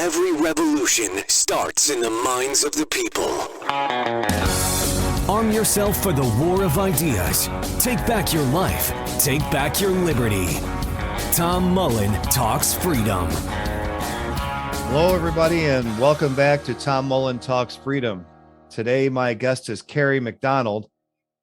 Every revolution starts in the minds of the people. Arm yourself for the war of ideas. Take back your life. Take back your liberty. Tom Mullen Talks Freedom. Hello, everybody, and welcome back to Tom Mullen Talks Freedom. Today, my guest is Kerry McDonald.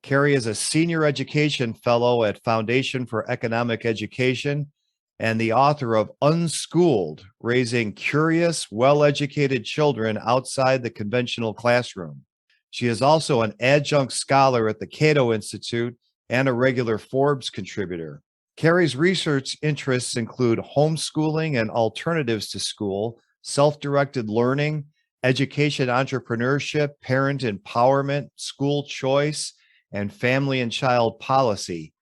Kerry is a senior education fellow at Foundation for Economic Education and the author of Unschooled, Raising Curious, Well-Educated Children Outside the Conventional Classroom. She is also an adjunct scholar at the Cato Institute and a regular Forbes contributor. Kerry's research interests include homeschooling and alternatives to school, self-directed learning, education entrepreneurship, parent empowerment, school choice, and family and child policy.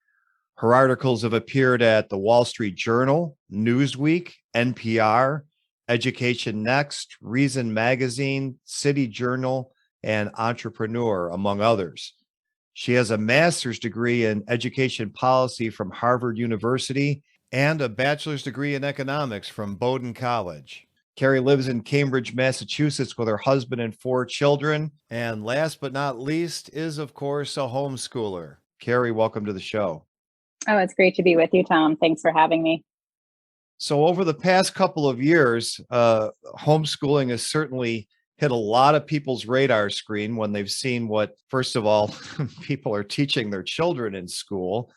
Her articles have appeared at the Wall Street Journal, Newsweek, NPR, Education Next, Reason Magazine, City Journal, and Entrepreneur, among others. She has a master's degree in education policy from Harvard University and a bachelor's degree in economics from Bowdoin College. Kerry lives in Cambridge, Massachusetts with her husband and 4 children. And last but not least is, of course, a homeschooler. Kerry, welcome to the show. Oh, it's great to be with you, Tom. Thanks for having me. So over the past couple of years, homeschooling has certainly hit a lot of people's radar screen when they've seen what, first of all, people are teaching their children in school.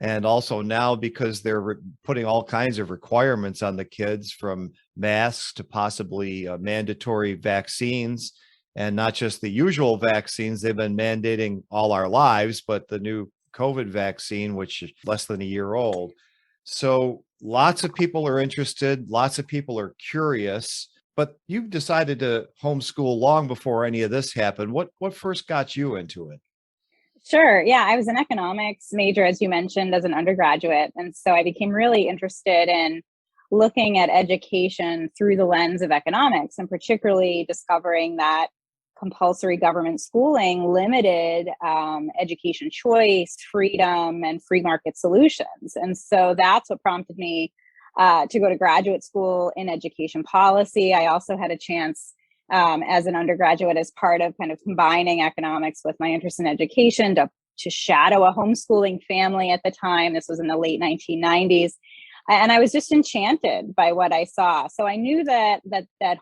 And also now because they're putting all kinds of requirements on the kids, from masks to possibly mandatory vaccines, and not just the usual vaccines they've been mandating all our lives, but the new COVID vaccine, which is less than a year old. So lots of people are interested. Lots of people are curious, but you've decided to homeschool long before any of this happened. What first got you into it? Sure. Yeah, I was an economics major, as you mentioned, as an undergraduate. And so I became really interested in looking at education through the lens of economics, and particularly discovering that compulsory government schooling limited education choice, freedom, and free market solutions. And so that's what prompted me to go to graduate school in education policy. I also had a chance as an undergraduate, as part of kind of combining economics with my interest in education, to shadow a homeschooling family at the time. This was in the late 1990s. And I was just enchanted by what I saw. So I knew that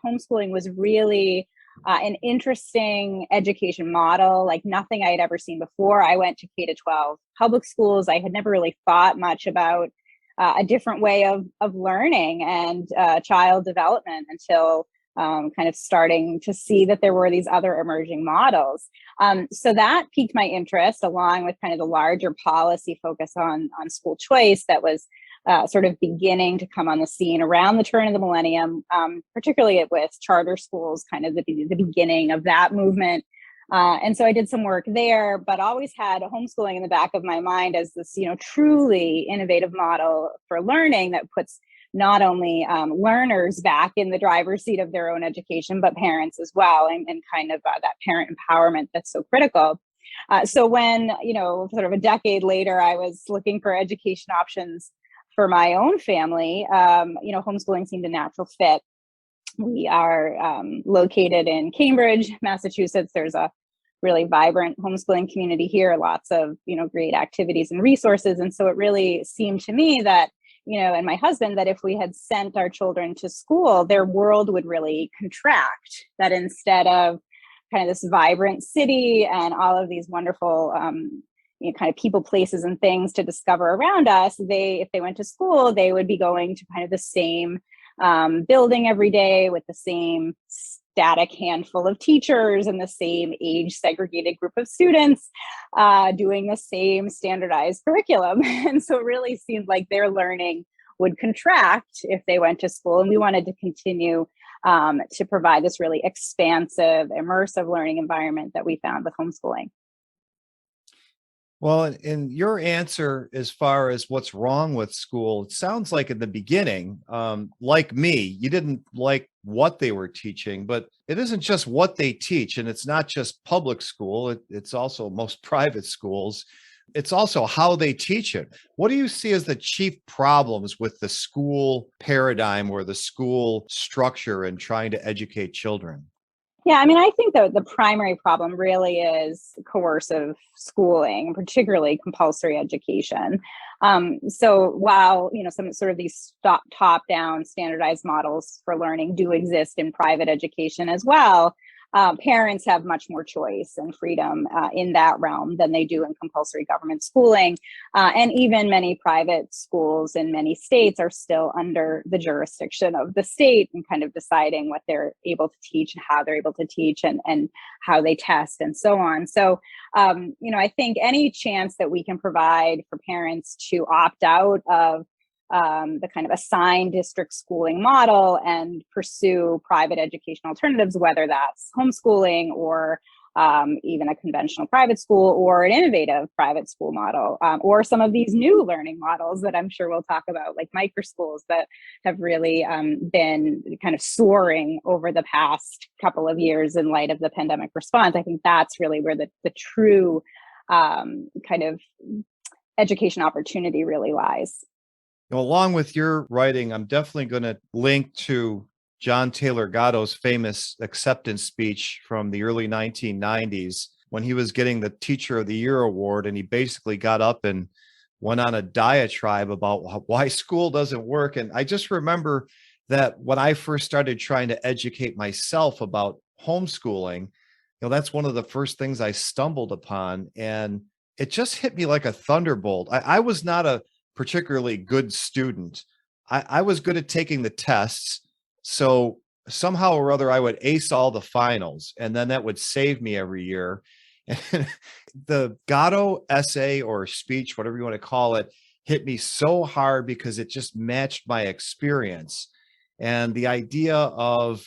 homeschooling was really an interesting education model, like nothing I had ever seen before. I went to K-12 public schools. I had never really thought much about a different way of learning and child development until kind of starting to see that there were these other emerging models. So that piqued my interest, along with kind of the larger policy focus on school choice that was sort of beginning to come on the scene around the turn of the millennium, particularly with charter schools, kind of the beginning of that movement. And so I did some work there, but always had homeschooling in the back of my mind as this, truly innovative model for learning that puts not only learners back in the driver's seat of their own education, but parents as well, and kind of that parent empowerment that's so critical. So when, sort of a decade later, I was looking for education options for my own family, homeschooling seemed a natural fit. We are located in Cambridge, Massachusetts. There's a really vibrant homeschooling community here, lots of, great activities and resources. And so it really seemed to me that, and my husband, that if we had sent our children to school, their world would really contract, that instead of kind of this vibrant city and all of these wonderful kind of people, places, and things to discover around us, if they went to school, they would be going to kind of the same building every day with the same static handful of teachers and the same age segregated group of students doing the same standardized curriculum. And so it really seemed like their learning would contract if they went to school. And we wanted to continue to provide this really expansive, immersive learning environment that we found with homeschooling. Well, in your answer, as far as what's wrong with school, it sounds like in the beginning, like me, you didn't like what they were teaching, but it isn't just what they teach. And it's not just public school. It's also most private schools. it's also how they teach it. What do you see as the chief problems with the school paradigm or the school structure in trying to educate children? Yeah, I mean, I think the primary problem really is coercive schooling, particularly compulsory education. So while, some sort of these top-down standardized models for learning do exist in private education as well, parents have much more choice and freedom in that realm than they do in compulsory government schooling. And even many private schools in many states are still under the jurisdiction of the state and kind of deciding what they're able to teach and how they're able to teach and how they test and so on. So, I think any chance that we can provide for parents to opt out of the kind of assigned district schooling model and pursue private education alternatives, whether that's homeschooling or even a conventional private school or an innovative private school model, or some of these new learning models that I'm sure we'll talk about, like microschools that have really been kind of soaring over the past couple of years in light of the pandemic response. I think that's really where the true kind of education opportunity really lies. Along with your writing, I'm definitely going to link to John Taylor Gatto's famous acceptance speech from the early 1990s when he was getting the Teacher of the Year award. And he basically got up and went on a diatribe about why school doesn't work. And I just remember that when I first started trying to educate myself about homeschooling, that's one of the first things I stumbled upon. And it just hit me like a thunderbolt. I was not a particularly good student. I was good at taking the tests. So somehow or other, I would ace all the finals, and then that would save me every year. And the Gatto essay or speech, whatever you want to call it, hit me so hard because it just matched my experience. And the idea of,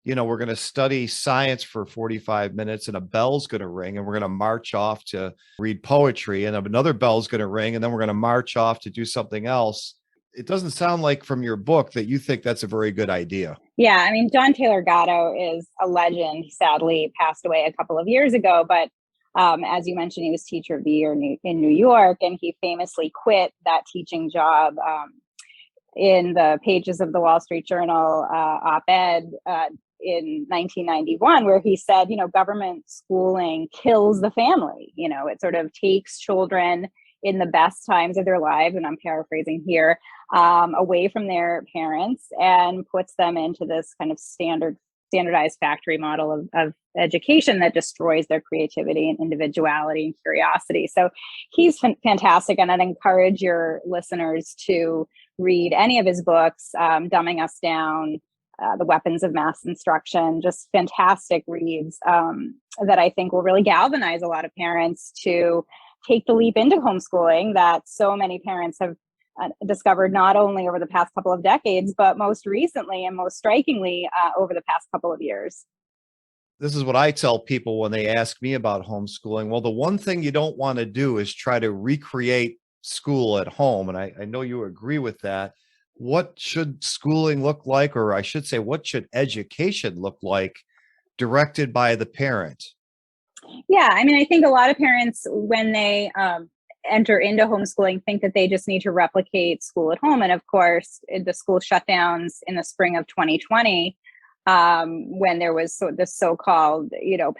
we're going to study science for 45 minutes and a bell's going to ring and we're going to march off to read poetry and another bell's going to ring and then we're going to march off to do something else. It doesn't sound like from your book that you think that's a very good idea. Yeah, I mean, John Taylor Gatto is a legend. He sadly passed away a couple of years ago, but as you mentioned, he was Teacher of the Year in New York, and he famously quit that teaching job in the pages of the Wall Street Journal op-ed in 1991, where he said, government schooling kills the family. It sort of takes children in the best times of their lives, and I'm paraphrasing here, away from their parents and puts them into this kind of standardized factory model of education that destroys their creativity and individuality and curiosity. So he's fantastic, and I'd encourage your listeners to read any of his books, Dumbing Us Down, The Weapons of Mass Instruction, just fantastic reads that I think will really galvanize a lot of parents to take the leap into homeschooling that so many parents have discovered not only over the past couple of decades, but most recently and most strikingly over the past couple of years. This is what I tell people when they ask me about homeschooling. Well, the one thing you don't want to do is try to recreate school at home. And I know you agree with that. What should schooling look like, or I should say, what should education look like directed by the parent? Yeah, I mean, I think a lot of parents, when they enter into homeschooling, think that they just need to replicate school at home. And of course, the school shutdowns in the spring of 2020, when there was this so-called,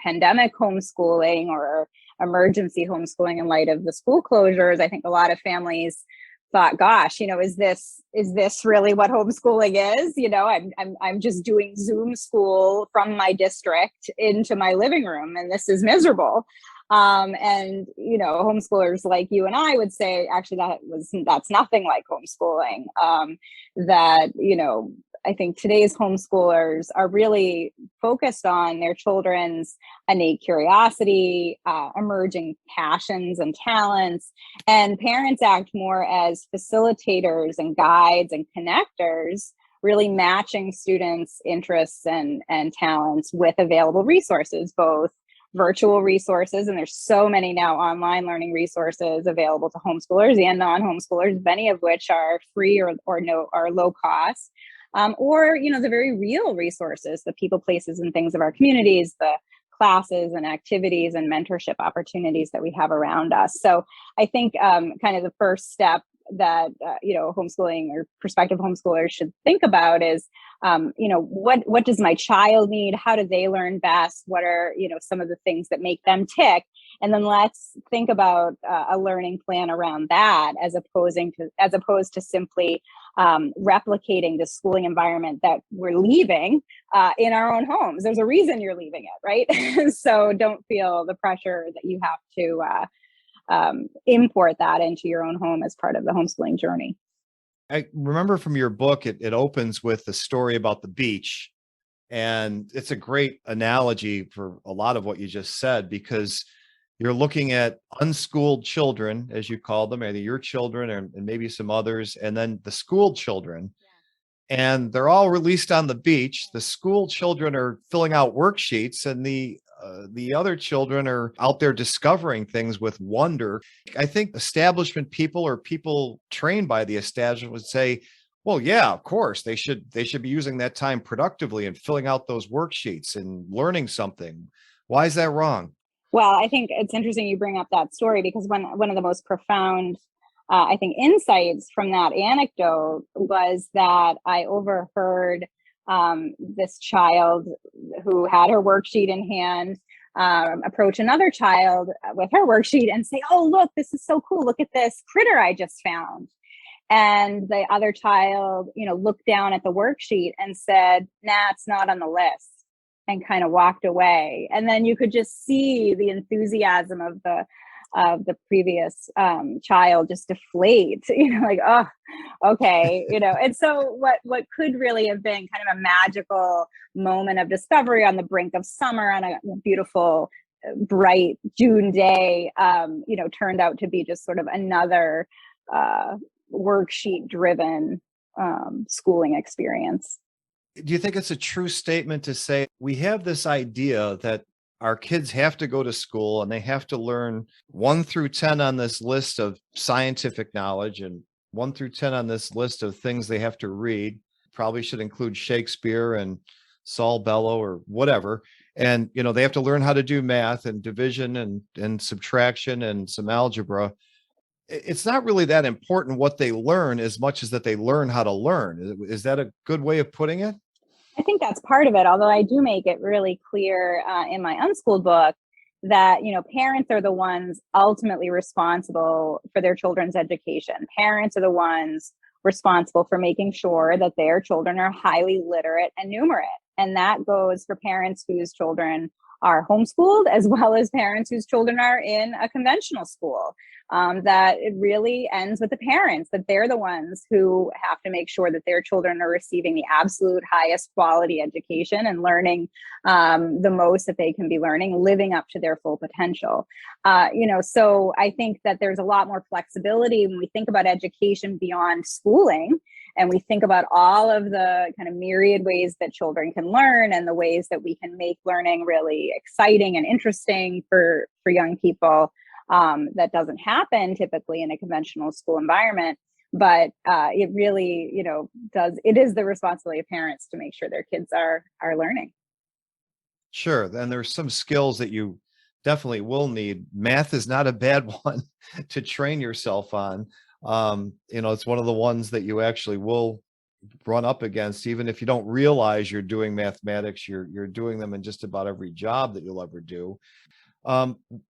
pandemic homeschooling or emergency homeschooling in light of the school closures, I think a lot of families thought, gosh, is this really what homeschooling is? I'm just doing Zoom school from my district into my living room, and this is miserable. And homeschoolers like you and I would say, actually, that's nothing like homeschooling. I think today's homeschoolers are really focused on their children's innate curiosity, emerging passions and talents, and parents act more as facilitators and guides and connectors, really matching students' interests and talents with available resources, both virtual resources, and there's so many now online learning resources available to homeschoolers and non-homeschoolers, many of which are free or low cost. Or the very real resources, the people, places, and things of our communities, the classes and activities and mentorship opportunities that we have around us. So I think kind of the first step that homeschooling or prospective homeschoolers should think about is what does my child need? How do they learn best? What are some of the things that make them tick? And then let's think about a learning plan around that, as opposed to simply replicating the schooling environment that we're leaving in our own homes. There's a reason you're leaving it, right? So don't feel the pressure that you have to import that into your own home as part of the homeschooling journey. I remember from your book, it opens with the story about the beach. And it's a great analogy for a lot of what you just said, because you're looking at unschooled children, as you call them, either your children and maybe some others, and then the school children. And they're all released on the beach. The school children are filling out worksheets, and the other children are out there discovering things with wonder. I think establishment people or people trained by the establishment would say, well, yeah, of course, they should be using that time productively and filling out those worksheets and learning something. Why is that wrong? Well, I think it's interesting you bring up that story, because one of the most profound I think insights from that anecdote was that I overheard this child who had her worksheet in hand approach another child with her worksheet and say, "Oh, look, this is so cool. Look at this critter I just found." And the other child, looked down at the worksheet and said, "Nah, it's not on the list," and kind of walked away. And then you could just see the enthusiasm of the previous child just deflate, like, oh, okay, And so what could really have been kind of a magical moment of discovery on the brink of summer on a beautiful, bright June day, turned out to be just sort of another worksheet driven schooling experience. Do you think it's a true statement to say we have this idea that our kids have to go to school and they have to learn 1 through 10 on this list of scientific knowledge and 1 through 10 on this list of things they have to read? Probably should include Shakespeare and Saul Bellow or whatever. And, they have to learn how to do math and division and subtraction and some algebra. It's not really that important what they learn as much as that they learn how to learn. Is that a good way of putting it? I think that's part of it, although I do make it really clear in my Unschooled book that, parents are the ones ultimately responsible for their children's education. Parents are the ones responsible for making sure that their children are highly literate and numerate. And that goes for parents whose children are homeschooled, as well as parents whose children are in a conventional school. That it really ends with the parents, that they're the ones who have to make sure that their children are receiving the absolute highest quality education and learning the most that they can be learning, living up to their full potential. So I think that there's a lot more flexibility when we think about education beyond schooling. And we think about all of the kind of myriad ways that children can learn and the ways that we can make learning really exciting and interesting for young people. That doesn't happen typically in a conventional school environment, but it really, it is the responsibility of parents to make sure their kids are learning. Sure. And there's some skills that you definitely will need. Math is not a bad one to train yourself on. It's one of the ones that you actually will run up against, even if you don't realize you're doing mathematics, you're doing them in just about every job that you'll ever do.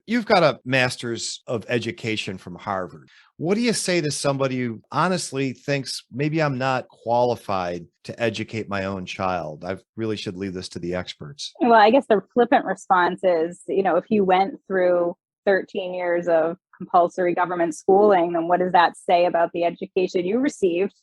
You've got a master's of education from Harvard. What do you say to somebody who honestly thinks maybe I'm not qualified to educate my own child? I really should leave this to the experts. Well, I guess the flippant response is, if you went through 13 years of compulsory government schooling, then what does that say about the education you received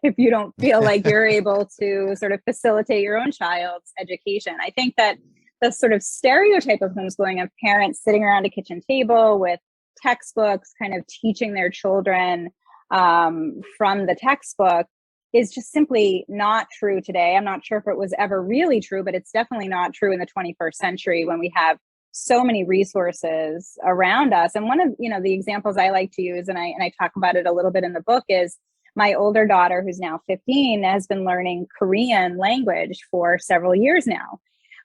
if you don't feel like you're able to sort of facilitate your own child's education? I think that the sort of stereotype of homeschooling of parents sitting around a kitchen table with textbooks, kind of teaching their children from the textbook is just simply not true today. I'm not sure if it was ever really true, but it's definitely not true in the 21st century when we have so many resources around us. And one of the examples I like to use, and I talk about it a little bit in the book, is my older daughter, who's now 15, has been learning Korean language for several years now.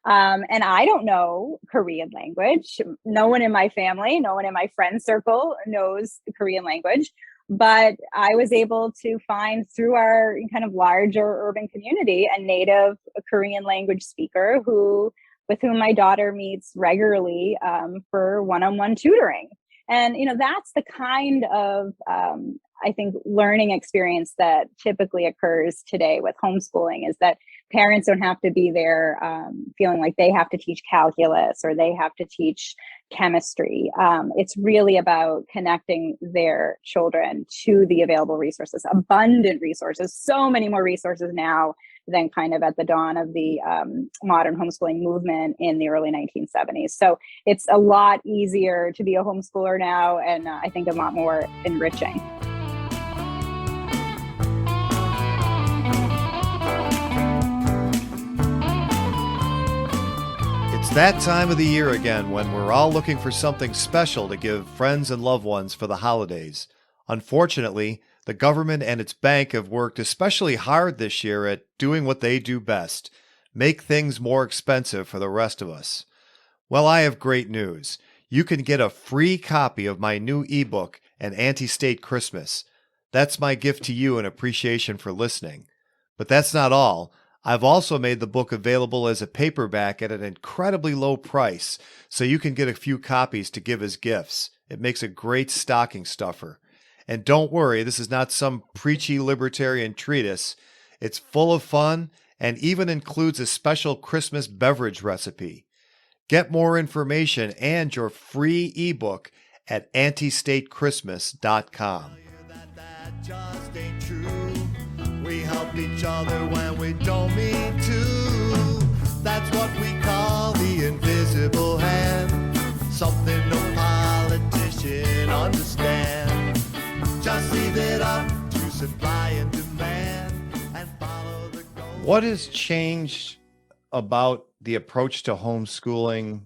And I don't know Korean language. No one in my family, no one in my friend circle knows Korean language. But I was able to find through our kind of larger urban community a native Korean language speaker with whom my daughter meets regularly for one-on-one tutoring. And, that's the kind of, I think, learning experience that typically occurs today with homeschooling, is that parents don't have to be there feeling like they have to teach calculus or they have to teach chemistry. It's really about connecting their children to the available resources, abundant resources, so many more resources now than kind of at the dawn of the modern homeschooling movement in the early 1970s. So it's a lot easier to be a homeschooler now, and I think a lot more enriching. It's that time of the year again when we're all looking for something special to give friends and loved ones for the holidays. Unfortunately, the government and its bank have worked especially hard this year at doing what they do best, make things more expensive for the rest of us. Well, I have great news. You can get a free copy of my new ebook, An AntiState Christmas. That's my gift to you in appreciation for listening. But that's not all. I've also made the book available as a paperback at an incredibly low price, so you can get a few copies to give as gifts. It makes a great stocking stuffer. And don't worry, this is not some preachy libertarian treatise. It's full of fun and even includes a special Christmas beverage recipe. Get more information and your free ebook at AntiStateChristmas.com. That just ain't true. We help each other when we don't mean to. That's what we call the invisible hand. Something no politician understands. Just leave it up to supply and demand and follow the goal. What has changed about the approach to homeschooling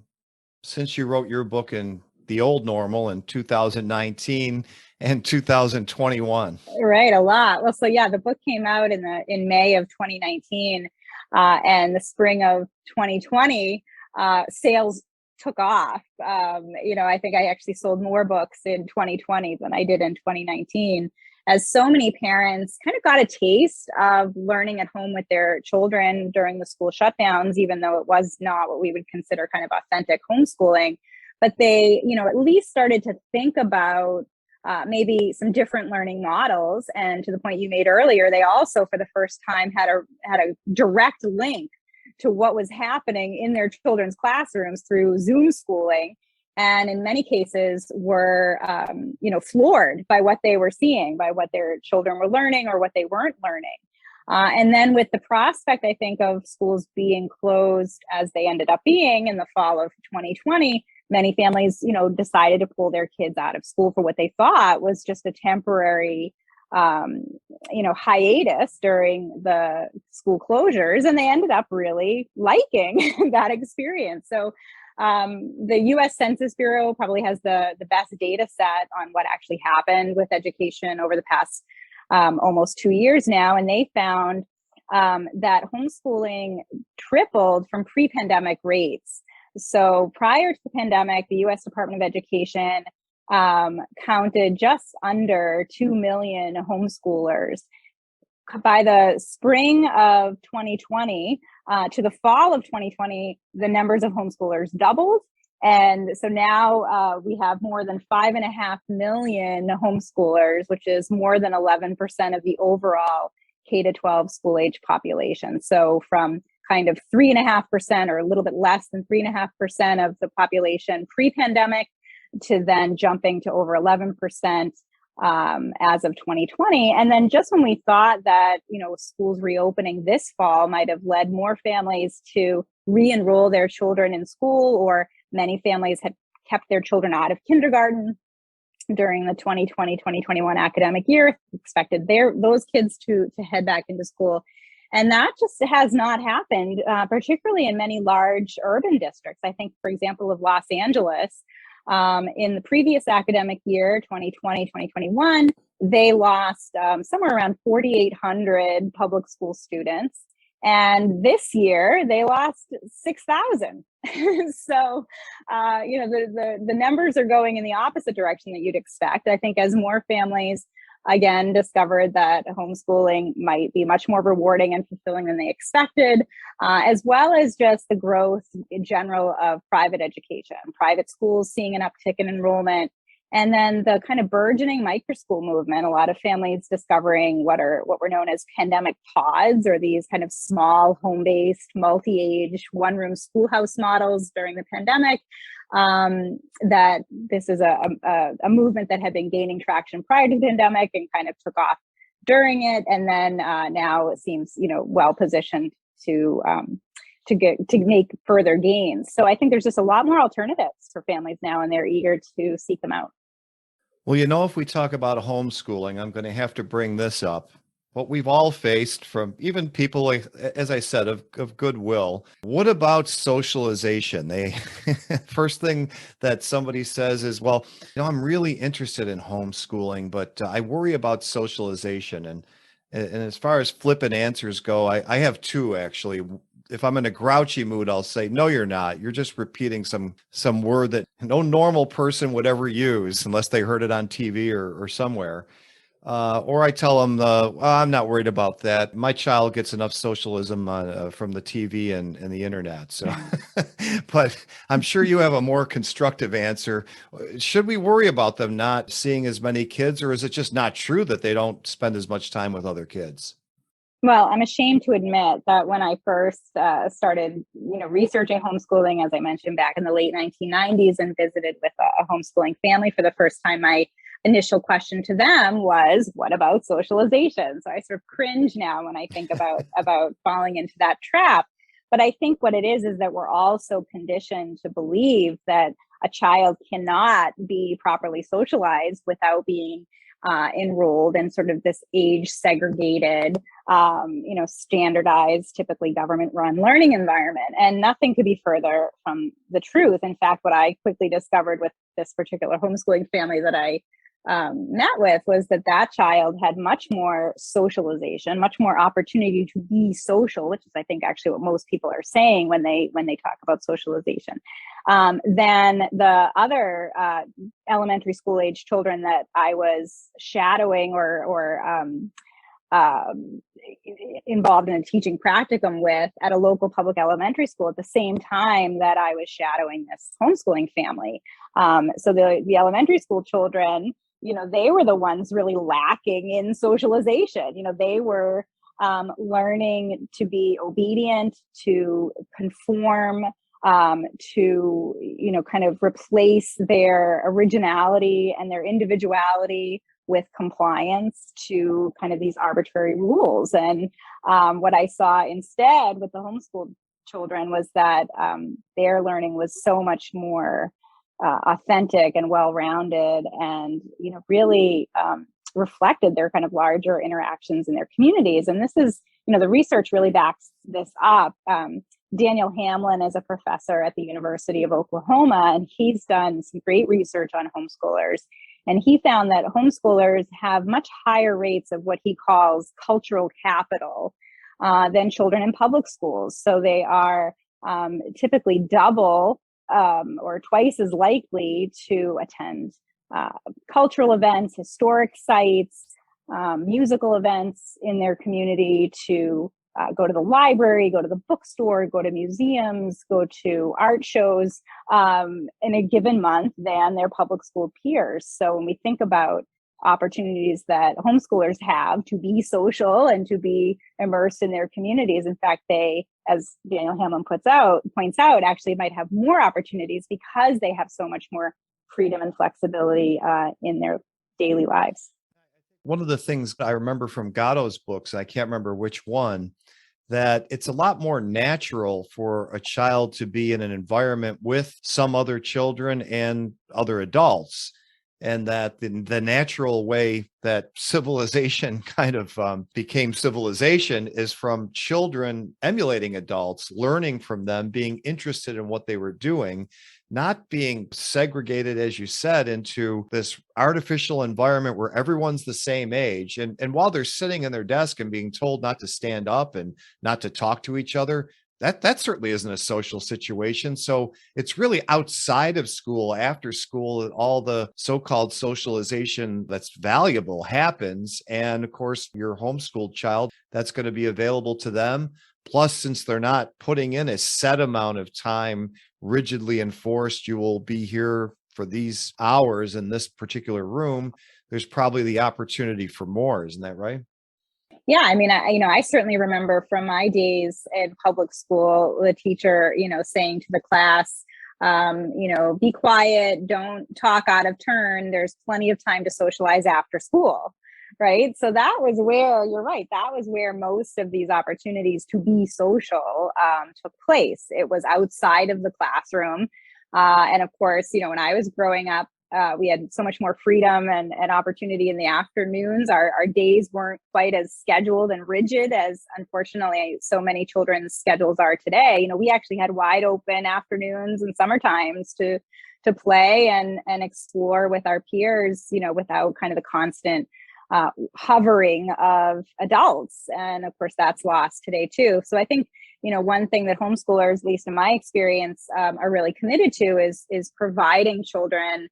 since you wrote your book in the old normal in 2019 and 2021? Right, a lot. Well, so yeah, the book came out in May of 2019, and the spring of 2020, sales took off. I think I actually sold more books in 2020 than I did in 2019, as so many parents kind of got a taste of learning at home with their children during the school shutdowns, even though it was not what we would consider kind of authentic homeschooling. But they, at least started to think about maybe some different learning models. And to the point you made earlier, they also, for the first time, had a direct link to what was happening in their children's classrooms through Zoom schooling. And in many cases were, floored by what they were seeing, by what their children were learning or what they weren't learning. And then with the prospect, I think, of schools being closed as they ended up being in the fall of 2020, many families, decided to pull their kids out of school for what they thought was just a temporary, hiatus during the school closures. And they ended up really liking that experience. So the U.S. Census Bureau probably has the best data set on what actually happened with education over the past almost 2 years now. And they found that homeschooling tripled from pre-pandemic rates. So prior to the pandemic, the U.S. Department of Education counted just under 2 million homeschoolers. By the spring of 2020 to the fall of 2020, the numbers of homeschoolers doubled. And so now we have more than 5.5 million homeschoolers, which is more than 11% of the overall K-12 school age population. So from kind of 3.5% or a little bit less than 3.5% of the population pre-pandemic to then jumping to over 11% as of 2020. And then just when we thought that, schools reopening this fall might have led more families to re-enroll their children in school, or many families had kept their children out of kindergarten during the 2020-2021 academic year, expected those kids to head back into school. And that just has not happened, particularly in many large urban districts. I think, for example, of Los Angeles, in the previous academic year, 2020-2021, they lost somewhere around 4,800 public school students. And this year they lost 6,000. So, the numbers are going in the opposite direction that you'd expect. I think as more families again discovered that homeschooling might be much more rewarding and fulfilling than they expected, as well as just the growth in general of private education, private schools seeing an uptick in enrollment, and then the kind of burgeoning microschool movement. A lot of families discovering what were known as pandemic pods, or these kind of small home-based, multi-age, one-room schoolhouse models during the pandemic. That this is a movement that had been gaining traction prior to the pandemic and kind of took off during it, and then now it seems well positioned to make further gains. So I think there's just a lot more alternatives for families now, and they're eager to seek them out. Well, if we talk about homeschooling, I'm going to have to bring this up. What we've all faced from even people, like, as I said, of goodwill. What about socialization? They first thing that somebody says is, well, I'm really interested in homeschooling, but I worry about socialization. And as far as flippant answers go, I have two actually. If I'm in a grouchy mood, I'll say, no, you're not. You're just repeating some word that no normal person would ever use unless they heard it on TV or somewhere. Or I tell them, well, I'm not worried about that. My child gets enough socialism from the TV and the internet. So, but I'm sure you have a more constructive answer. Should we worry about them not seeing as many kids, or is it just not true that they don't spend as much time with other kids? Well, I'm ashamed to admit that when I first started, researching homeschooling, as I mentioned, back in the late 1990s, and visited with a homeschooling family for the first time, my initial question to them was, "What about socialization?" So I sort of cringe now when I think about falling into that trap. But I think what it is that we're all so conditioned to believe that a child cannot be properly socialized without being enrolled in sort of this age segregated, standardized, typically government run learning environment. And nothing could be further from the truth. In fact, what I quickly discovered with this particular homeschooling family that I met with was that child had much more socialization, much more opportunity to be social, which is, I think, actually what most people are saying when they talk about socialization, than the other elementary school age children that I was shadowing or involved in a teaching practicum with at a local public elementary school at the same time that I was shadowing this homeschooling family. So the elementary school children, they were the ones really lacking in socialization. They were learning to be obedient, to conform, to, kind of replace their originality and their individuality with compliance to kind of these arbitrary rules. And what I saw instead with the homeschooled children was that their learning was so much more authentic and well-rounded, and really reflected their kind of larger interactions in their communities. And this is, the research really backs this up. Daniel Hamlin is a professor at the University of Oklahoma, and he's done some great research on homeschoolers. And he found that homeschoolers have much higher rates of what he calls cultural capital than children in public schools. So they are typically double or twice as likely to attend cultural events, historic sites, musical events in their community, to go to the library, go to the bookstore, go to museums, go to art shows in a given month than their public school peers. So when we think about opportunities that homeschoolers have to be social and to be immersed in their communities, in fact, they, as Daniel Hamlin points out, actually might have more opportunities because they have so much more freedom and flexibility in their daily lives. One of the things I remember from Gatto's books, I can't remember which one, that it's a lot more natural for a child to be in an environment with some other children and other adults. and that the natural way that civilization kind of became civilization is from children emulating adults, learning from them, being interested in what they were doing, not being segregated, as you said, into this artificial environment where everyone's the same age. And while they're sitting in their desk and being told not to stand up and not to talk to each other, that certainly isn't a social situation. So it's really outside of school, after school, that all the so-called socialization that's valuable happens. And of course, your homeschooled child, that's going to be available to them. Plus, since they're not putting in a set amount of time rigidly enforced, you will be here for these hours in this particular room, there's probably the opportunity for more. Isn't that right? Yeah, I mean, I certainly remember from my days in public school, the teacher, saying to the class, be quiet, don't talk out of turn. There's plenty of time to socialize after school, right? So that was where, you're right, that was where most of these opportunities to be social took place. It was outside of the classroom. And of course, when I was growing up, we had so much more freedom and opportunity in the afternoons. Our days weren't quite as scheduled and rigid as, unfortunately, so many children's schedules are today. We actually had wide open afternoons and summer times to play and explore with our peers, without kind of the constant hovering of adults. And of course, that's lost today too. So I think, one thing that homeschoolers, at least in my experience, are really committed to is providing children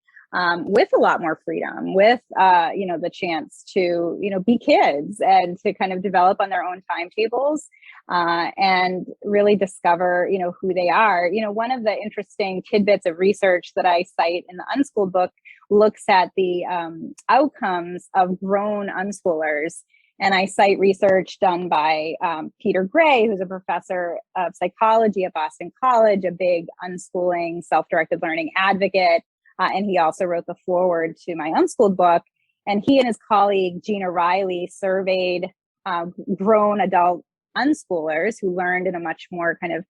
with a lot more freedom, with, the chance to, be kids and to kind of develop on their own timetables and really discover, who they are. One of the interesting tidbits of research that I cite in the Unschooled book looks at the outcomes of grown unschoolers. And I cite research done by Peter Gray, who's a professor of psychology at Boston College, a big unschooling, self-directed learning advocate. And he also wrote the foreword to my Unschooled book. And he and his colleague, Gina Riley, surveyed grown adult unschoolers who learned in a much more kind of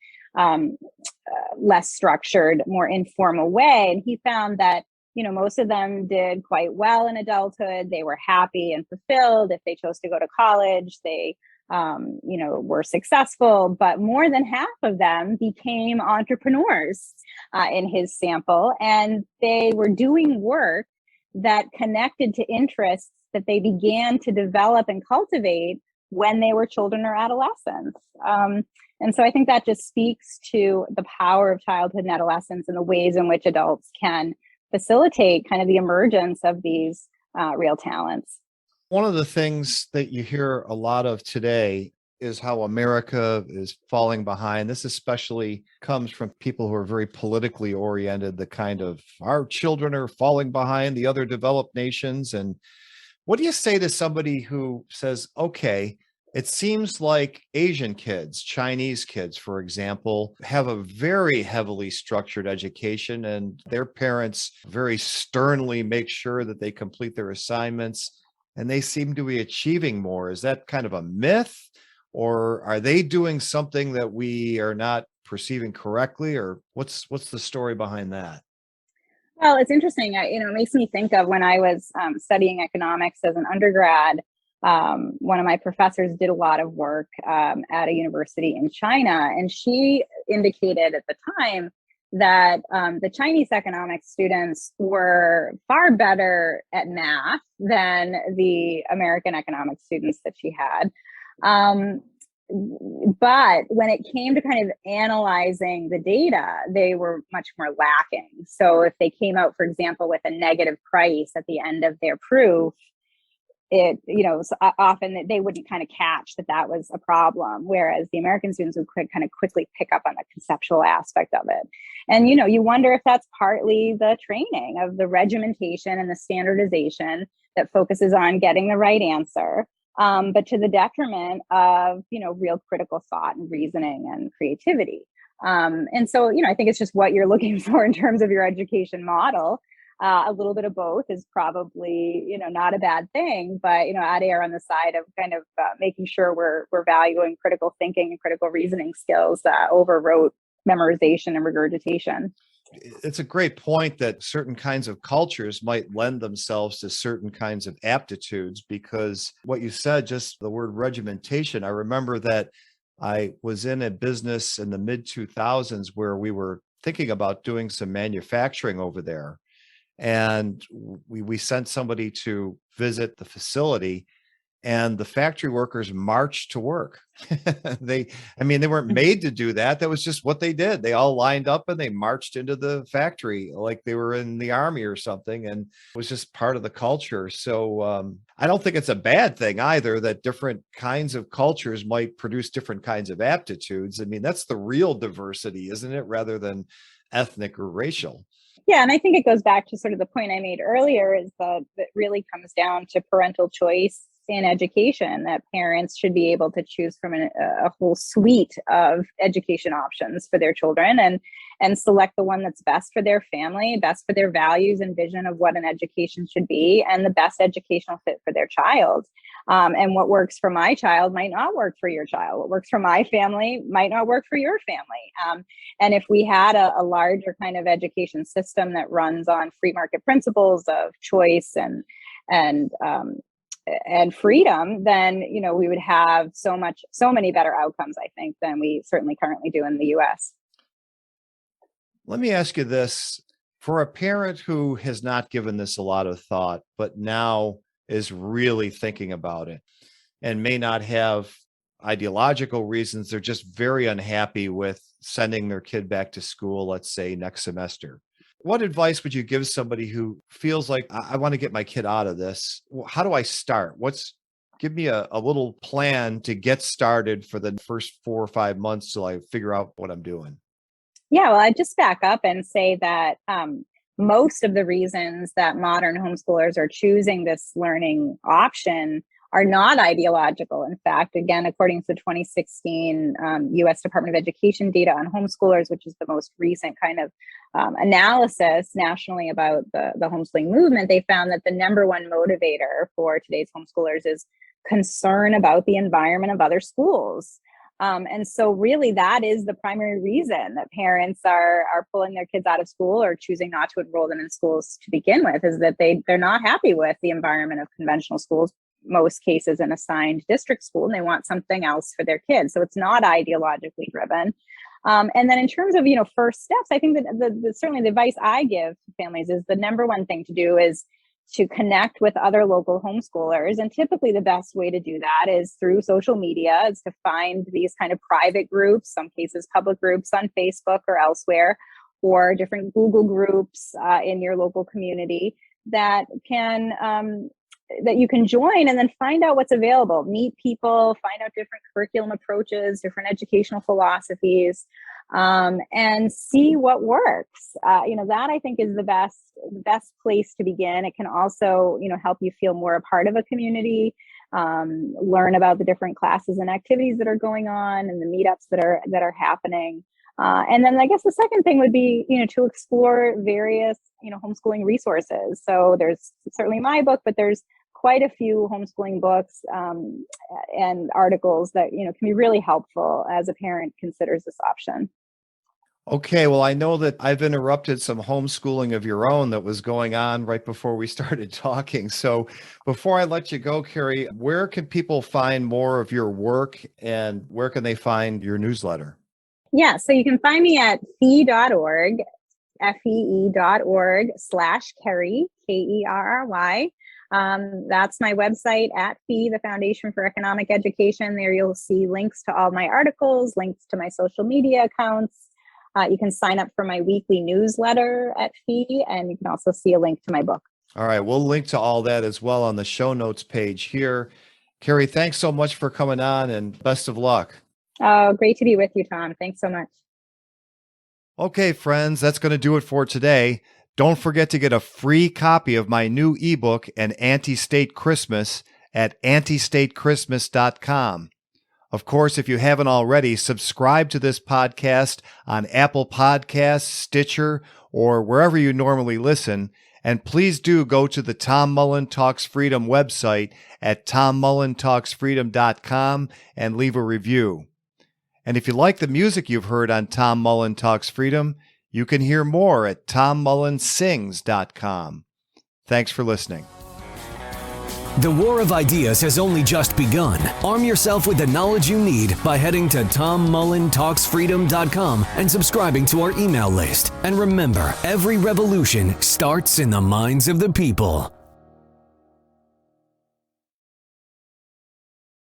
less structured, more informal way. And he found that, most of them did quite well in adulthood. They were happy and fulfilled. If they chose to go to college, they were successful, but more than half of them became entrepreneurs in his sample. And they were doing work that connected to interests that they began to develop and cultivate when they were children or adolescents. And so I think that just speaks to the power of childhood and adolescence and the ways in which adults can facilitate kind of the emergence of these real talents. One of the things that you hear a lot of today is how America is falling behind. This especially comes from people who are very politically oriented, the kind of, our children are falling behind the other developed nations. And what do you say to somebody who says, okay, it seems like Asian kids, Chinese kids, for example, have a very heavily structured education, and their parents very sternly make sure that they complete their assignments, and they seem to be achieving more. Is that kind of a myth, or are they doing something that we are not perceiving correctly, or what's the story behind that? Well, it's interesting. It makes me think of when I was studying economics as an undergrad. One of my professors did a lot of work at a university in China, and she indicated at the time that the Chinese economics students were far better at math than the American economics students that she had. But when it came to kind of analyzing the data, they were much more lacking. So if they came out, for example, with a negative price at the end of their proof, so often they wouldn't kind of catch that was a problem, whereas the American students would kind of quickly pick up on the conceptual aspect of it. And, you wonder if that's partly the training of the regimentation and the standardization that focuses on getting the right answer, but to the detriment of, real critical thought and reasoning and creativity. And so, I think it's just what you're looking for in terms of your education model. A little bit of both is probably, not a bad thing, but, I'd err on the side of kind of making sure we're valuing critical thinking and critical reasoning skills over rote memorization and regurgitation. it's a great point that certain kinds of cultures might lend themselves to certain kinds of aptitudes, because what you said, just the word regimentation, I remember that I was in a business in the mid 2000s where we were thinking about doing some manufacturing over there. And we sent somebody to visit the facility, and the factory workers marched to work. They weren't made to do that. That was just what they did. They all lined up and they marched into the factory like they were in the army or something. And it was just part of the culture. So I don't think it's a bad thing either that different kinds of cultures might produce different kinds of aptitudes. I mean, that's the real diversity, isn't it? Rather than ethnic or racial. Yeah, and I think it goes back to sort of the point I made earlier, is that it really comes down to parental choice in education, that parents should be able to choose from a whole suite of education options for their children, and select the one that's best for their family, best for their values and vision of what an education should be, and the best educational fit for their child. And what works for my child might not work for your child. What works for my family might not work for your family. And if we had a larger kind of education system that runs on free market principles of choice and freedom, then we would have so many better outcomes, I think, than we certainly currently do in the US. Let me ask you this. For a parent who has not given this a lot of thought, but now is really thinking about it and may not have ideological reasons, they're just very unhappy with sending their kid back to school, let's say next semester. What advice would you give somebody who feels like, I want to get my kid out of this? How do I start? Give me a little plan to get started for the first 4 or 5 months till I figure out what I'm doing. Yeah, well, I'd just back up and say that most of the reasons that modern homeschoolers are choosing this learning option are not ideological. In fact, again, according to the 2016 U.S. Department of Education data on homeschoolers, which is the most recent kind of analysis nationally about the homeschooling movement, they found that the number one motivator for today's homeschoolers is concern about the environment of other schools. And so really that is the primary reason that parents are pulling their kids out of school or choosing not to enroll them in schools to begin with, is that they're not happy with the environment of conventional schools, most cases an assigned district school, and they want something else for their kids. So it's not ideologically driven. And then in terms of, first steps, I think that certainly the advice I give to families is the number one thing to do is to connect with other local homeschoolers. And typically the best way to do that is through social media, is to find these kind of private groups, some cases public groups on Facebook or elsewhere, or different Google groups in your local community that you can join, and then find out what's available, meet people, find out different curriculum approaches, different educational philosophies, and see what works. That I think is the best place to begin. It can also, help you feel more a part of a community, learn about the different classes and activities that are going on and the meetups that are happening. And then I guess the second thing would be, to explore various, homeschooling resources. So there's certainly my book, but there's quite a few homeschooling books and articles that, can be really helpful as a parent considers this option. Okay, well, I know that I've interrupted some homeschooling of your own that was going on right before we started talking. So before I let you go, Kerry, where can people find more of your work, and where can they find your newsletter? Yeah, so you can find me at fee.org, fee.org/Kerry, Kerry. That's my website at FEE, the Foundation for Economic Education. There you'll see links to all my articles, links to my social media accounts. You can sign up for my weekly newsletter at FEE, and you can also see a link to my book. All right, we'll link to all that as well on the show notes page here. Kerry, thanks so much for coming on, and best of luck. Oh, great to be with you, Tom. Thanks so much. Okay, friends, that's going to do it for today. Don't forget to get a free copy of my new ebook, An AntiState Christmas, at AntiStateChristmas.com. Of course, if you haven't already, subscribe to this podcast on Apple Podcasts, Stitcher, or wherever you normally listen. And please do go to the Tom Mullen Talks Freedom website at TomMullenTalksFreedom.com and leave a review. And if you like the music you've heard on Tom Mullen Talks Freedom, You can hear more at tommullensings.com. Thanks for listening. The war of ideas has only just begun. Arm yourself with the knowledge you need by heading to tommullentalksfreedom.com and subscribing to our email list. And remember, every revolution starts in the minds of the people.